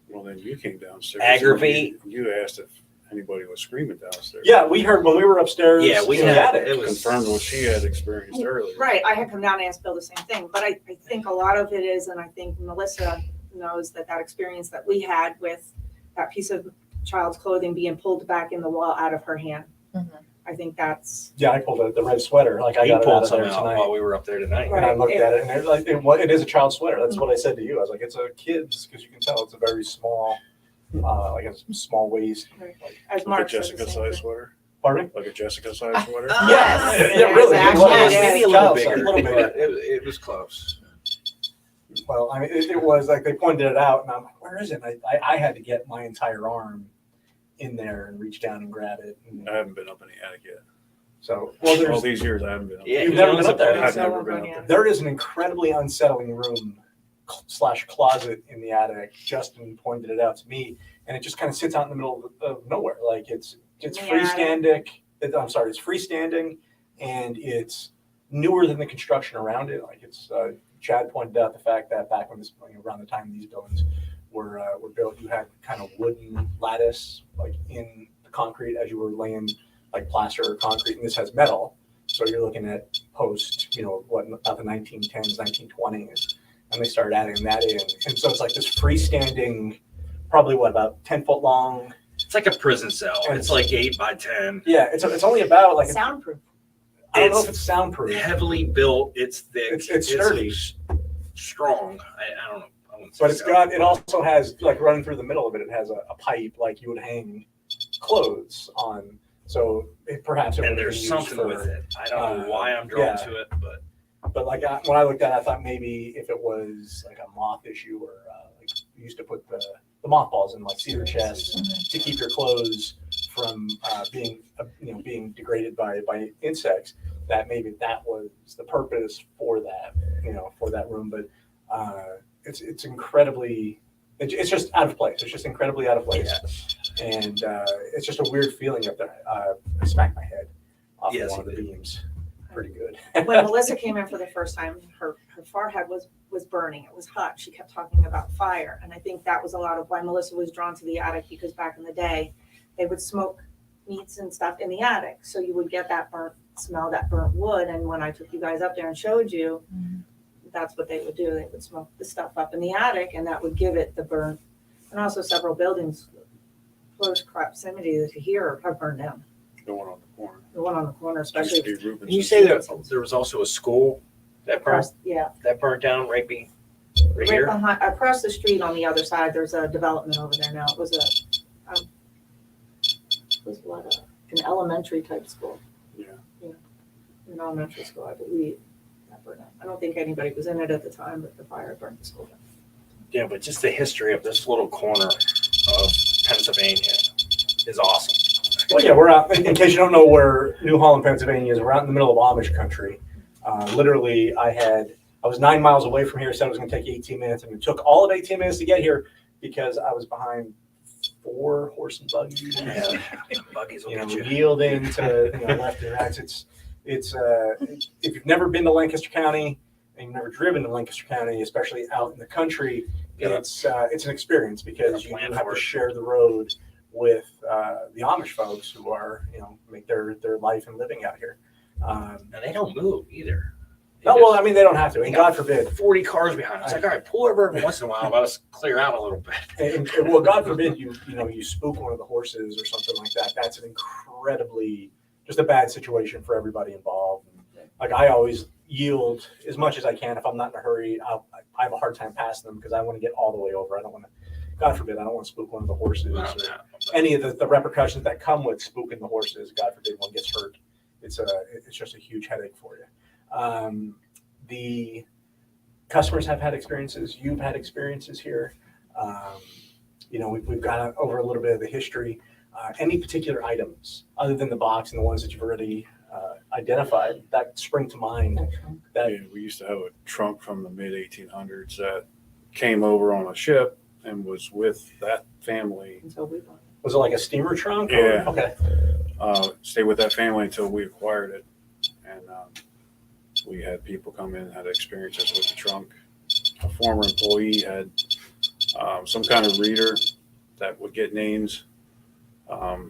Well, then you came downstairs. Aggravate. You asked if anybody was screaming downstairs. Yeah, we heard when we were upstairs. Yeah, we in the had- attic. it was- Confirmed what she had experienced earlier. Right, I had come down and asked Bill the same thing, but I think a lot of it is, and I think Melissa knows that experience that we had with that piece of child's clothing being pulled back in the wall out of her hand. Mhm. I think that's, Yeah, I pulled the red sweater. Like I he got it out pulled of there some out tonight. while we were up there tonight? And I Right. looked at it, and it is a child's sweater. That's what I said to you. I was like, it's a kid's, because you can tell it's a very small, like a small waist. as Like Mark a said the Jessica same size thing. swear. Pardon me? Like a Jessica size sweater. Yes. Yeah, really. Yes, It was. actually, it Maybe is. a little Child size, bigger, a little but bigger. it was close. Well, I mean, it was like they pointed it out, and I'm like, where is it? And I had to get my entire arm in there and reach down and grab it. And I haven't been up in the attic yet. so, All there's these years I haven't been up. Yeah, You've he never owns been a up there? place. I've never been up Yeah. there. there is an incredibly unsettling room / closet in the attic. Justin pointed it out to me, and it just kind of sits out in the middle of nowhere. Like it's Yeah. freestanding. I'm sorry, it's freestanding, and it's newer than the construction around it. Like it's Chad pointed out the fact that back when this around the time these buildings were built, you had kind of wooden lattice like in the concrete as you were laying like plaster or concrete, and this has metal. So you're looking at post, about the 1910s, 1920s, and they started adding that in. And so it's like this freestanding, probably about 10 foot long. It's like a prison cell. It's like 8 by 10. Yeah, it's only about like, Soundproof. I don't know It's if it's soundproof. heavily built. It's thick. It's sturdy. Strong. I don't know. I wouldn't say But it also has like running through the middle of it, it has a pipe like you would hang clothes on. So perhaps it and would be there's used something for, with it. I don't know why I'm drawn yeah. to it, but But when I looked at it, I thought maybe if it was like a moth issue or like you used to put the mothballs in like cedar chests to keep your clothes from being degraded by insects, that maybe that was the purpose for that room. But it's incredibly, it's just out of place. It's just incredibly out of place. And it's just a weird feeling up there. I smacked my head off Yes, of one of you the did. beams. Pretty good. When Melissa came in for the first time, her forehead was burning. It was hot. She kept talking about fire. And I think that was a lot of why Melissa was drawn to the attic, because back in the day, they would smoke meats and stuff in the attic. So you would get that burnt smell, that burnt wood. And when I took you guys up there and showed you, that's what they would do. They would smoke the stuff up in the attic, and that would give it the burn. And also several buildings close proximity to here have burned down. The one on the corner. The one on the corner, Used to especially be Rubens. can you say that there was also a school that burnt across, down right right here? behind, across the street on the other side. There's a development over there now. It was an elementary type school. Yeah. An elementary school, I believe. That burned out. I don't think anybody was in it at the time, but the fire burned the school down. Yeah, but just the history of this little corner of Pennsylvania is awesome. Well, yeah, we're out. In case you don't know where New Holland, Pennsylvania is, we're out in the middle of Amish country. Literally, I was 9 miles away from here. Said it was going to take 18 minutes, and it took all of 18 minutes to get here because I was behind 4 horse and buggies. Buggies will get you. Yielding to left and right. It's if you've never been to Lancaster County and you've never driven to Lancaster County, especially out in the country, it's an experience because you plan have for to it. share the road with the Amish folks who are make their life and living out here. And they don't move either. No, well, I mean they don't have to, and God forbid. 40 cars behind us. Like, all right, pull over every once in a while. Let us clear out a little bit. And well, God forbid you spook one of the horses or something like that. That's an incredibly just a bad situation for everybody involved. Like I always yield as much as I can. If I'm not in a hurry, I have a hard time passing them because I want to get all the way over. I don't want to, God forbid, I don't want to spook one of the horses or any of the repercussions that come with spooking the horses. God forbid one gets hurt. It's just a huge headache for you. The customers have had experiences. You've had experiences here. We've gone over a little bit of the history. Any particular items other than the box and the ones that you've already identified that spring to mind? That Yeah, we used to have a trunk from the mid 1800s that came over on a ship and was with that family Until we bought Was it like a steamer trunk? or- Yeah. Okay. Stayed with that family until we acquired it. And we had people come in and had experiences with the trunk. A former employee had some kind of reader that would get names.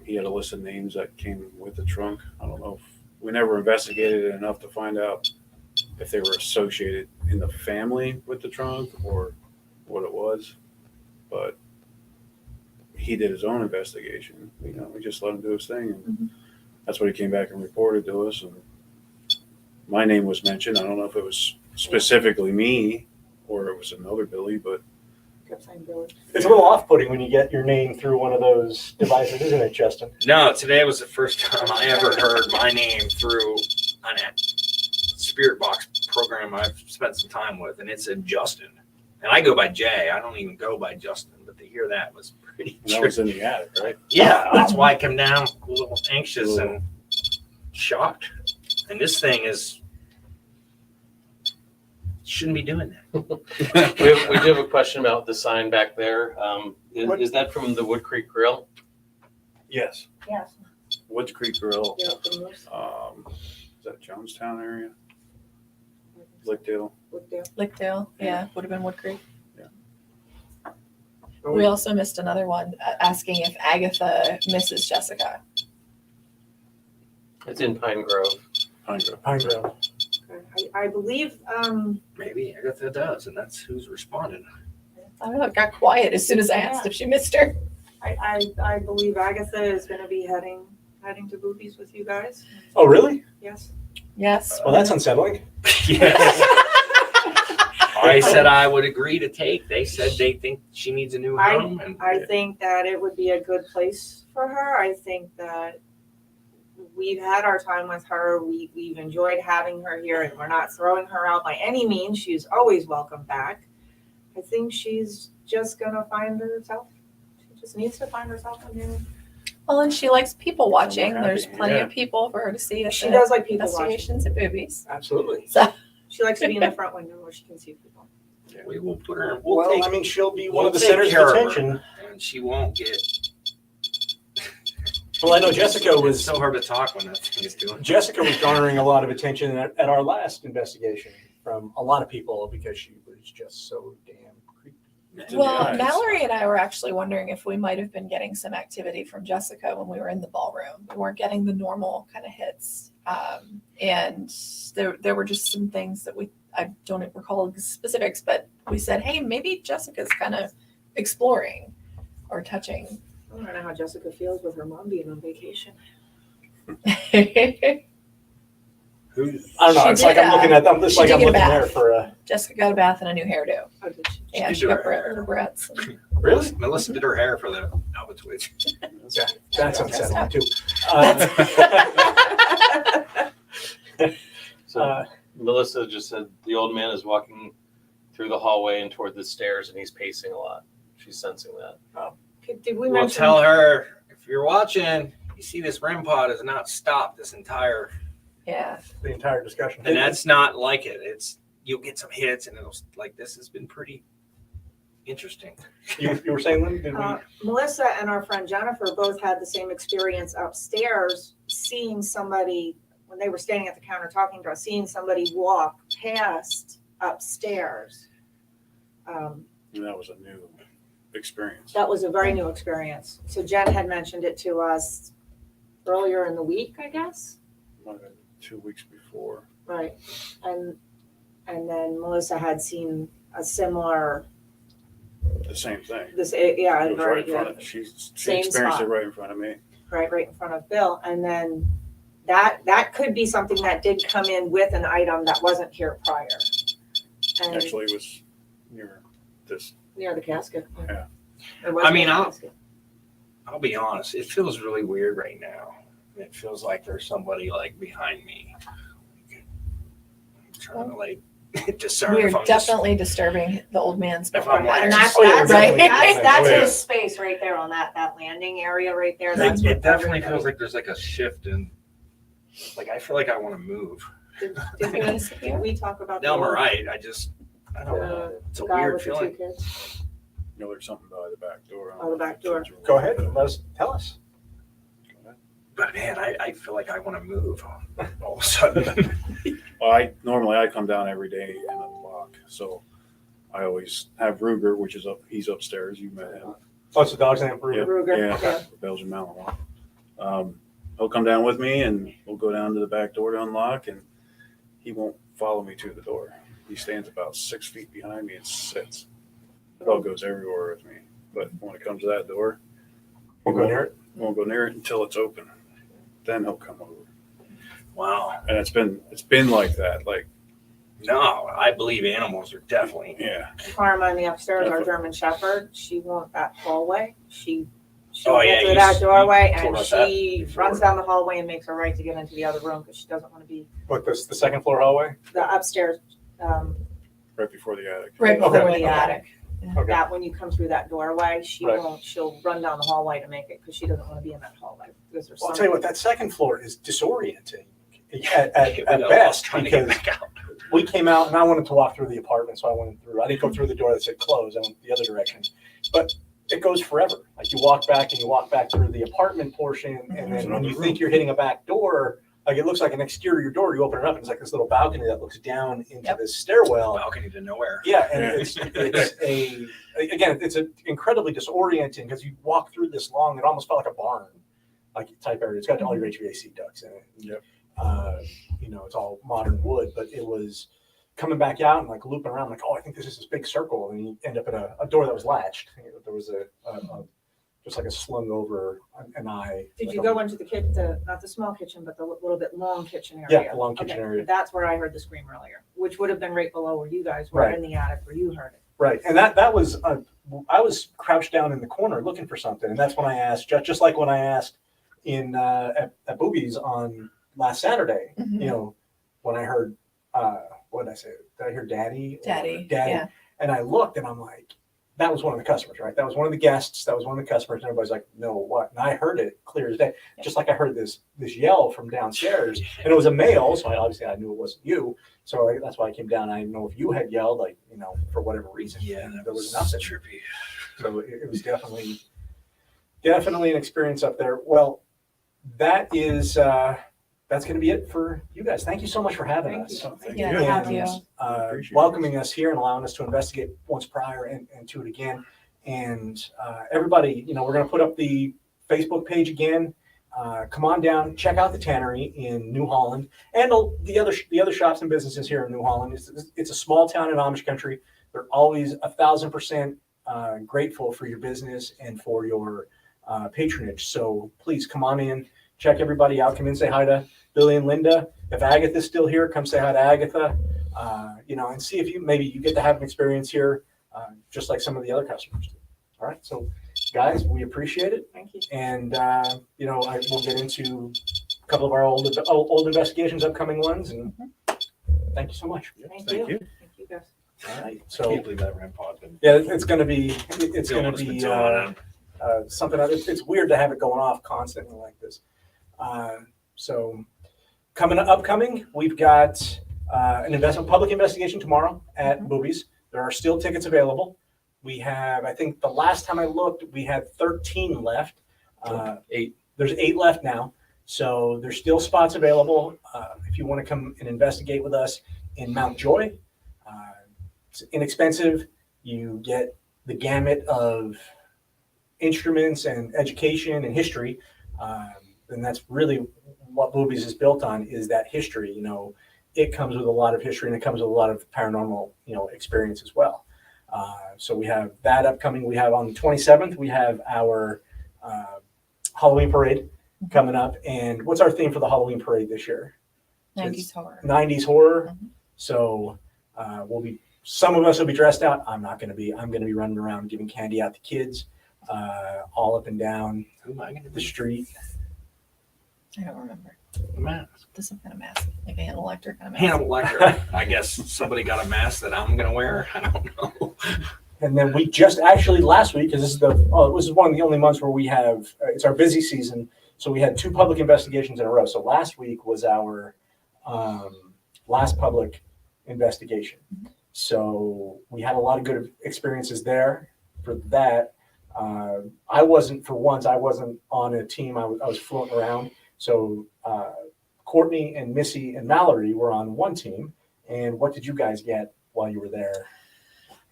He had a list of names that came with the trunk. I don't know if we never investigated it enough to find out if they were associated in the family with the trunk or what it was. But he did his own investigation. We just let him do his thing. And that's what he came back and reported to us. And my name was mentioned. I don't know if it was specifically me or it was another Billy, but Kept saying Billy. It's a little off-putting when you get your name through one of those devices, isn't it, Justin? No, today was the first time I ever heard my name through a spirit box program I've spent some time with, and it said Justin. And I go by Jay. I don't even go by Justin, but to hear that was pretty that was in the attic, right? Yeah, that's why I come down a little anxious and shocked. And this thing shouldn't be doing that. We do have a question about the sign back there. Is that from the Wood Creek Grill? Yes. Yes. Woods Creek Grill. Yeah, up in Moose, Is that Jonestown area? Lickdale? Wooddale. Lickdale, yeah, would have been Wood Creek. Yeah. We also missed another one asking if Agatha misses Jessica. It's in Pine Grove. Pine Grove. Okay. I believe, Maybe Agatha does, and that's who's responded. I don't know, it got quiet as soon as I asked if she missed her. I believe Agatha is gonna be heading to Boobies with you guys. Oh, really? Yes. Yes. Well, that's unsettling. Yes. I said I would agree to take. They said they think she needs a new home. And I think that it would be a good place for her. I think that we've had our time with her. We've enjoyed having her here, and we're not throwing her out by any means. She's always welcome back. I think she's just gonna find herself. She just needs to find herself a new. Well, and she likes people watching. happy, There's plenty yeah. of people for her to see at She the does like people watching. investigations at Boobies. Absolutely. She likes to be in the front window where she can see people. we will put her. Well, take, I mean, she'll be we'll one of the take centers care of of her. attention. and she won't get. Well, I know Jessica It's was so hard to talk when that thing is doing. Jessica was garnering a lot of attention at our last investigation from a lot of people because she was just so damn creepy. It's in the Well, eyes. Mallory and I were actually wondering if we might have been getting some activity from Jessica when we were in the ballroom. We weren't getting the normal kind of hits. And there were just some things that I don't recall the specifics, but we said, hey, maybe Jessica's kind of exploring or touching. I don't know how Jessica feels with her mom being on vacation. Who? I don't know. She It's like did, I'm looking at them. It's she like did I'm get a looking there bath. for a. Jessica got a bath and a new hairdo. Oh, did she? Yeah, did she do got her her breaths. Really? Melissa did her hair for the Alba Twitch. Yeah, that's unsettling too. So Melissa just said the old man is walking through the hallway and toward the stairs, and he's pacing a lot. She's sensing that. Did we We'll mention? tell her if you're watching, you see this REM pod has not stopped this entire, Yeah. The entire discussion. and that's not like it. It's you'll get some hits, and it'll like this has been pretty interesting. You were saying, Lynn? Did we? Melissa and our friend Jennifer both had the same experience upstairs, seeing somebody when they were standing at the counter talking to us, seeing somebody walk past upstairs. And that was a new experience. That was a very new experience. So Jen had mentioned it to us earlier in the week, I guess. Might have been 2 weeks before. Right. And then Melissa had seen a similar, The same thing. yeah, It was right in front of, she Same experienced spot. it right in front of me. right in front of Bill. And then that could be something that did come in with an item that wasn't here prior. And Actually, it was near this. near the casket. Yeah. It was I mean, near the I'll- casket. I'll be honest, it feels really weird right now. It feels like there's somebody like behind me. I'm trying to like discern We're if I'm just definitely disturbing the old man's If I'm bedroom. like- And that's, Oh, yeah, that's, right. that's Oh, yeah. his space right there on that landing area right there. It, That's it what definitely everybody- feels like there's like a shift in, like I feel like I want to move. Did You wanna sit here? we talk about No, I'm the- all right. I don't know. It's a the guy weird with the two feeling. kids? You know, there's something by the back door. Oh, the back door. Go ahead and tell us. But man, I feel like I want to move all of a sudden. Well, I come down every day and unlock, so I always have Ruger, which is he's upstairs. You met him. Oh, it's the dog's name. Yeah, Ruger, yeah, yeah. Belgian Malinois. He'll come down with me, and we'll go down to the back door to unlock, and he won't follow me to the door. He stands about 6 feet behind me and sits. The dog goes everywhere with me, but when it comes to that door, We'll go near it. won't go near it until it's open. Then he'll come over. Wow. And it's been like that. Like, No, I believe animals are definitely. yeah, Karma in the upstairs, our Definitely. German Shepherd, she won't that hallway. She'll Oh, yeah, get through you that s- doorway you told and us that she before. runs down the hallway and makes a right to get into the other room because she doesn't want to be What, the second floor hallway? the upstairs, right before the attic. Right Okay. before the the attic. Okay. That when you come through that doorway, Right. she'll run down the hallway to make it because she doesn't want to be in that hallway. Because there's Well, I'll some, tell you what, that second floor is disorienting at Get rid of best trying to get because back out. we came out and I wanted to walk through the apartment, so I went through. I didn't go through the door that said close. I went the other direction. But it goes forever. Like you walk back and you walk back through the apartment portion, and then when you think you're hitting a back door, like it looks like an exterior door, you open it up and it's like this little balcony that looks down into Yep. this stairwell. Balcony to nowhere. Yeah, and Yeah. it's an incredibly disorienting because you walk through this long, it almost felt like a barn, like type area. It's got all your HVAC ducts in it. Yep. It's all modern wood, but it was coming back out and like looping around, like, oh, I think this is this big circle, and you end up at a door that was latched. There was a just like a slung over an eye. did like you a- go into the kitchen, not the small kitchen, but the little bit long kitchen area? Yeah, the long kitchen Okay, area. That's where I heard the scream earlier, which would have been right below where you guys were Right. in the attic where you heard it. Right, and that was I was crouched down in the corner looking for something, and that's when I asked, just like when I asked in at Boobies on last Saturday. Mhm. You know, when I heard what did I say? Did I hear Daddy? Or Daddy, Daddy. yeah. And I looked, and I'm like, that was one of the customers, right? That was one of the guests. That was one of the customers. And everybody's like, no, what? And I heard it clear as day, Yeah. just like I heard this yell from downstairs, and it was a male, so I knew it wasn't you. So that's why I came down. I didn't know if you had yelled, like, for whatever reason. Yeah, And that there was was nothing. trippy. So it was definitely an experience up there. Well, that is that's going to be it for you guys. Thank you so much for having Thank us. you. Thank Yeah, you. thank you. Appreciate Welcoming us here and allowing us to investigate once prior and to it again. And everybody, we're going to put up the Facebook page again. Come on down, check out the Tannery in New Holland and the other shops and businesses here in New Holland. It's a small town in Amish country. They're always 1,000% grateful for your business and for your patronage. So please come on in, check everybody out. Come in, say hi to Billy and Linda. If Agatha's still here, come say hi to Agatha. And see if you get to have an experience here, just like some of the other customers do. All right, so guys, we appreciate it. Thank you. And we'll get into a couple of our old investigations, upcoming ones, and thank you so much. Thank Thank you. you. Thank you guys. All right, I so can't believe that REM pod's been. yeah, it's going to be something. It's weird to have it going off constantly like this. So upcoming, we've got an public investigation tomorrow at Boobies. There are still tickets available. We have, I think the last time I looked, we had 13 left. 8. There's 8 left now. So there's still spots available. If you want to come and investigate with us in Mount Joy, it's inexpensive. You get the gamut of instruments and education and history. And that's really what Boobies is built on, is that history. It comes with a lot of history, and it comes with a lot of paranormal, experience as well. So we have that upcoming. We have on the 27th, we have our Halloween parade coming up. And what's our theme for the Halloween parade this year? 90s horror. 90s horror. Mhm. So some of us will be dressed out. I'm not going to be. I'm going to be running around giving candy out to kids, all up and down Who am I going to the be? street. I don't remember. The mask. There's some kind of mask, like a Hannibal Lecter kind of mask. Hannibal Lecter. I guess somebody got a mask that I'm going to wear. I don't know. And then we just actually last week, because this is one of the only months where we have it's our busy season. So we had 2 public investigations in a row. So last week was our last public investigation. So we had a lot of good experiences there. for that. I wasn't on a team. I was floating around. So Courtney and Missy and Mallory were on one team. And what did you guys get while you were there?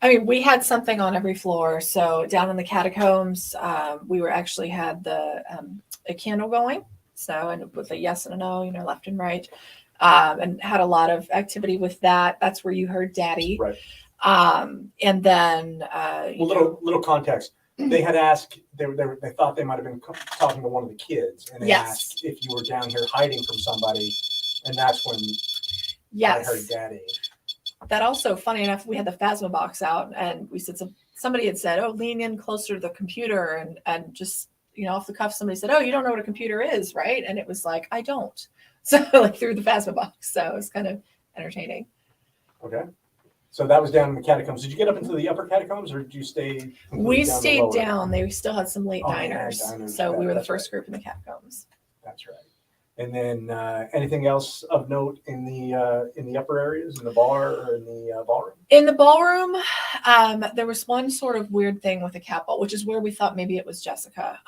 I mean, we had something on every floor. So down in the catacombs, we were actually had a candle going. So, and with a yes and a no, left and right, and had a lot of activity with that. That's where you heard Daddy. Right. And then, little context. They had asked. They thought they might have been talking to one of the kids, and they Yes. asked if you were down here hiding from somebody, and that's when I heard Daddy. That also, funny enough, we had the Phasma box out, and we said somebody had said, "Oh, lean in closer to the computer," and just off the cuff, somebody said, "Oh, you don't know what a computer is, right?" And it was like, I don't. So like through the Phasma box, so it was kind of entertaining. Okay. So that was down in the catacombs. Did you get up into the upper catacombs, or did you stay? We down the stayed lower? down. They still had some late Oh, yeah, diners, diners. so we were the That's first right. group in the catacombs. That's right. And then anything else of note in the upper areas, in the bar or in the ballroom? In the ballroom, there was one sort of weird thing with the cat ball, which is where we thought maybe it was Jessica.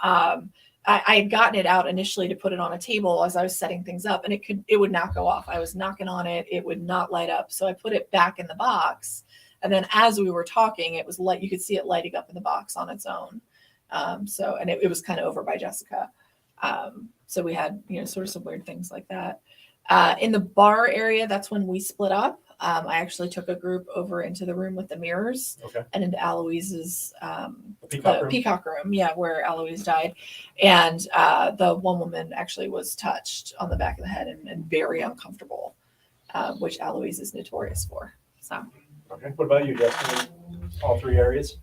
I had gotten it out initially to put it on a table as I was setting things up, and it would not go off. I was knocking on it, it would not light up. So I put it back in the box, and then as we were talking, it was you could see it lighting up in the box on its own. And it was kind of over by Jessica. So we had sort of some weird things like that. In the bar area, that's when we split up. I actually took a group over into the room with the mirrors, Okay. and into Eloise's The peacock room, where Eloise died. And the one woman actually was touched on the back of the head and very uncomfortable, which Eloise is notorious for. So. Okay. What about you, Justin? All three areas?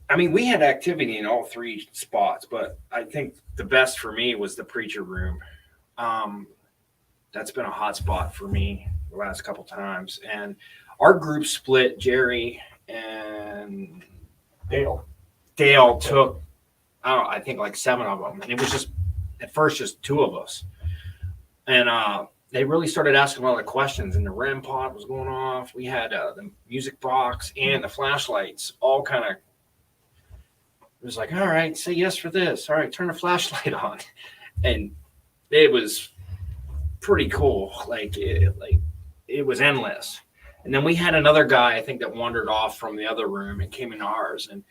I mean, we had activity in all three spots, but I think the best for me was the preacher room. That's been a hot spot for me the last couple times. And our group split. Jerry and Dale. took, I think like 7 of them. And it was just, at first, just 2 of us. And they really started asking a lot of questions, and the REM pod was going off. We had the music box and the flashlights all kind of, it was like, all right, say yes for this. All right, turn the flashlight on. And it was pretty cool. It was endless. And then we had another guy, I think, that wandered off from the other room and came into ours. And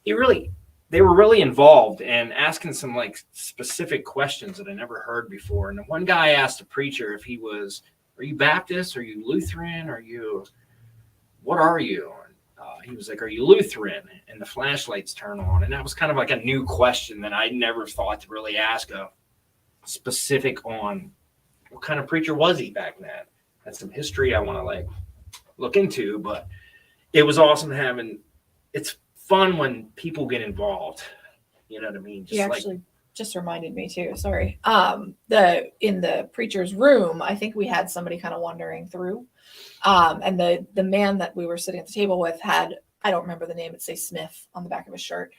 they were really involved and asking some specific questions that I never heard before. And the one guy asked the preacher if are you Baptist? Are you Lutheran? What are you? He was like, are you Lutheran? And the flashlights turn on. And that was kind of like a new question that I never thought to really ask a specific on what kind of preacher was he back then. That's some history I want to look into, but it was awesome having, it's fun when people get involved. You know what I mean? You actually just reminded me too. Sorry. In the preacher's room, I think we had somebody kind of wandering through. And the man that we were sitting at the table with had, I don't remember the name, it says Smith on the back of his shirt.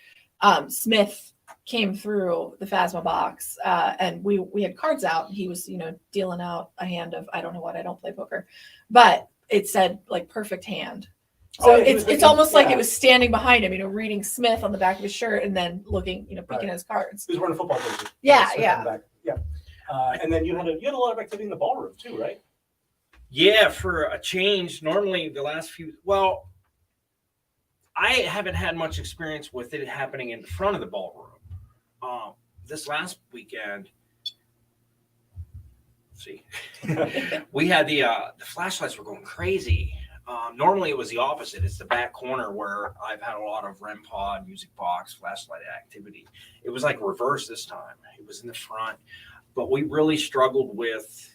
Smith came through the Phasma box, and we had cards out, and he was, dealing out a hand of, I don't know what, I don't play poker, but it said perfect hand. So it's almost like it was standing behind him, reading Smith on the back of his shirt, and then looking, peeking at his cards. He was wearing a football jersey. Yeah. And then you had a lot of activity in the ballroom too, right? Yeah, for a change. Normally the last few, I haven't had much experience with it happening in the front of the ballroom. This last weekend, we had the flashlights were going crazy. Normally it was the opposite. It's the back corner where I've had a lot of REM pod, music box, flashlight activity. It was reverse this time. It was in the front, but we really struggled with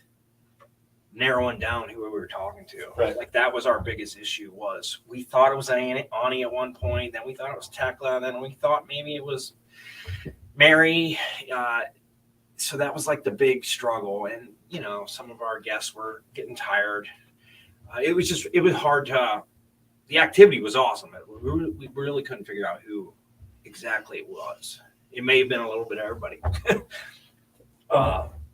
narrowing down who we were talking to. Right. That was our biggest issue. Was we thought it was Ani at one point, then we thought it was Tekla, then we thought maybe it was Mary. So that was the big struggle, and some of our guests were getting tired. It was hard to. The activity was awesome. We really couldn't figure out who exactly it was. It may have been a little bit of everybody.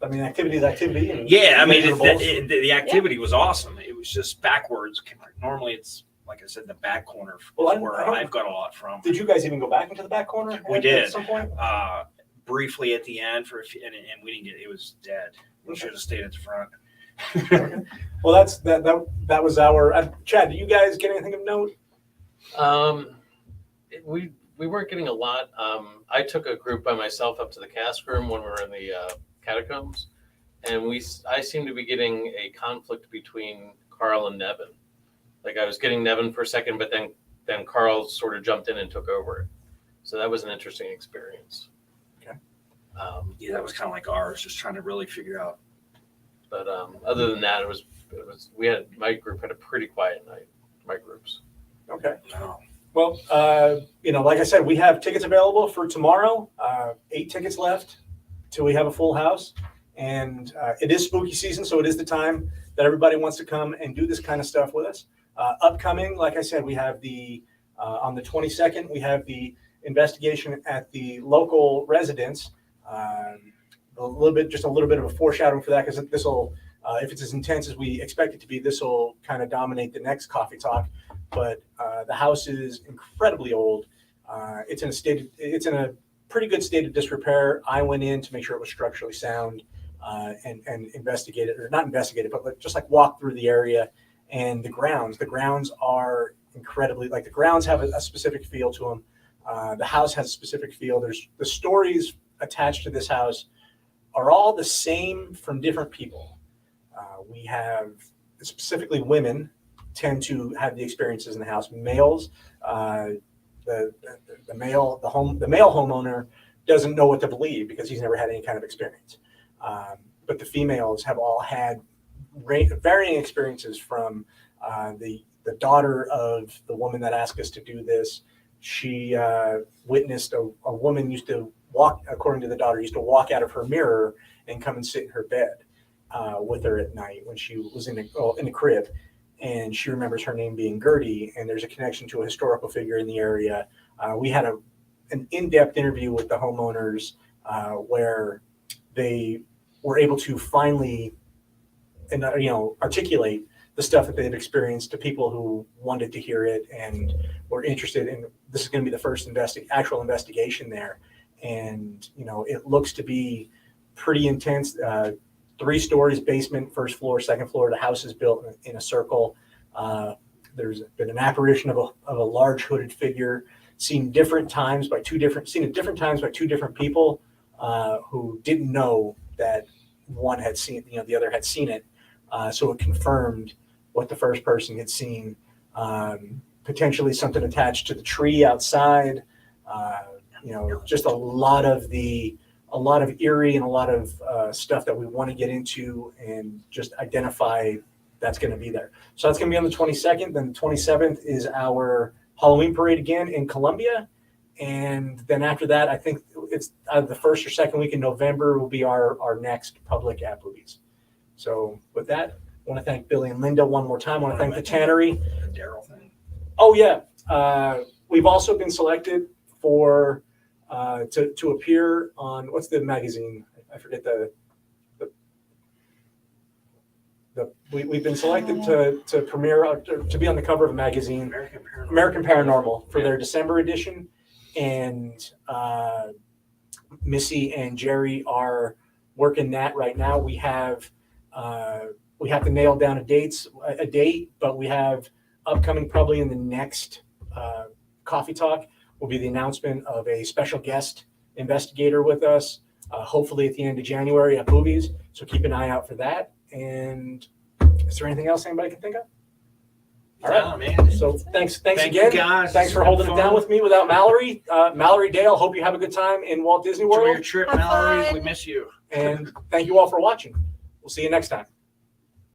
Activity is activity. Yeah, the activity was awesome. It was just backwards. Normally it's like I said, the back corner Well, is where I've got a lot from. Did you guys even go back into the back corner? We at did. some point. Briefly at the end for a few, and we didn't get it. Was dead. We should have stayed at the front. Well, that was our Chad. Do you guys get anything of note? We weren't getting a lot. I took a group by myself up to the cask room when we were in the catacombs, and I seemed to be getting a conflict between Carl and Nevin. Like I was getting Nevin for a second, but then Carl sort of jumped in and took over it. So that was an interesting experience. Okay. Yeah, that was kind of like ours, just trying to really figure out. But other than that, it was my group had a pretty quiet night. My groups. Okay. No. Well, like I said, we have tickets available for tomorrow. 8 tickets left till we have a full house. And it is spooky season, so it is the time that everybody wants to come and do this kind of stuff with us. Upcoming, like I said, we have on the 22nd, we have the investigation at the local residence. Just a little bit of a foreshadowing for that, because this will, if it's as intense as we expect it to be, this will kind of dominate the next coffee talk. But the house is incredibly old. It's in a pretty good state of disrepair. I went in to make sure it was structurally sound and investigate it, or not investigate it, but just like walk through the area. And the grounds are incredibly, like the grounds have a specific feel to them. The house has a specific feel. There's the stories attached to this house are all the same from different people. We have specifically women tend to have the experiences in the house. Males, the male homeowner doesn't know what to believe because he's never had any kind of experience. But the females have all had varying experiences from the daughter of the woman that asked us to do this. She witnessed a woman used to walk, according to the daughter, used to walk out of her mirror and come and sit in her bed with her at night when she was in the crib. And she remembers her name being Gertie, and there's a connection to a historical figure in the area. We had an in-depth interview with the homeowners where they were able to finally articulate the stuff that they've experienced to people who wanted to hear it and were interested in. This is going to be the first actual investigation there. And, it looks to be pretty intense. 3 stories, basement, first floor, second floor. The house is built in a circle. There's been an apparition of a large hooded figure seen at different times by two different people who didn't know that one had seen, the other had seen it. So it confirmed what the first person had seen. Potentially something attached to the tree outside. Just a lot of eerie and a lot of stuff that we want to get into and just identify that's going to be there. So that's going to be on the 22nd. Then the 27th is our Halloween parade again in Columbia. And then after that, I think it's either the first or second week in November will be our next public at Boobies. So with that, I want to thank Billy and Linda one more time. I want to thank the Tannery. The Daryl thing. Oh yeah. We've also been selected for to appear on, what's the magazine? I forget we've been selected to premiere, to be on the cover of a magazine, American Paranormal, for their December edition. And Missy and Jerry are working that right now. We have to nail down a date, but we have upcoming, probably in the next coffee talk, will be the announcement of a special guest investigator with us, hopefully at the end of January at Movies. So keep an eye out for that. And is there anything else anybody can think of? All right, man. So thanks Thank again. you guys. Thanks for holding it down with me without Mallory. Mallory, Dale, hope you have a good time in Walt Disney Enjoy World. your trip, Have Mallory. fun. We miss you. And thank you all for watching. We'll see you next time.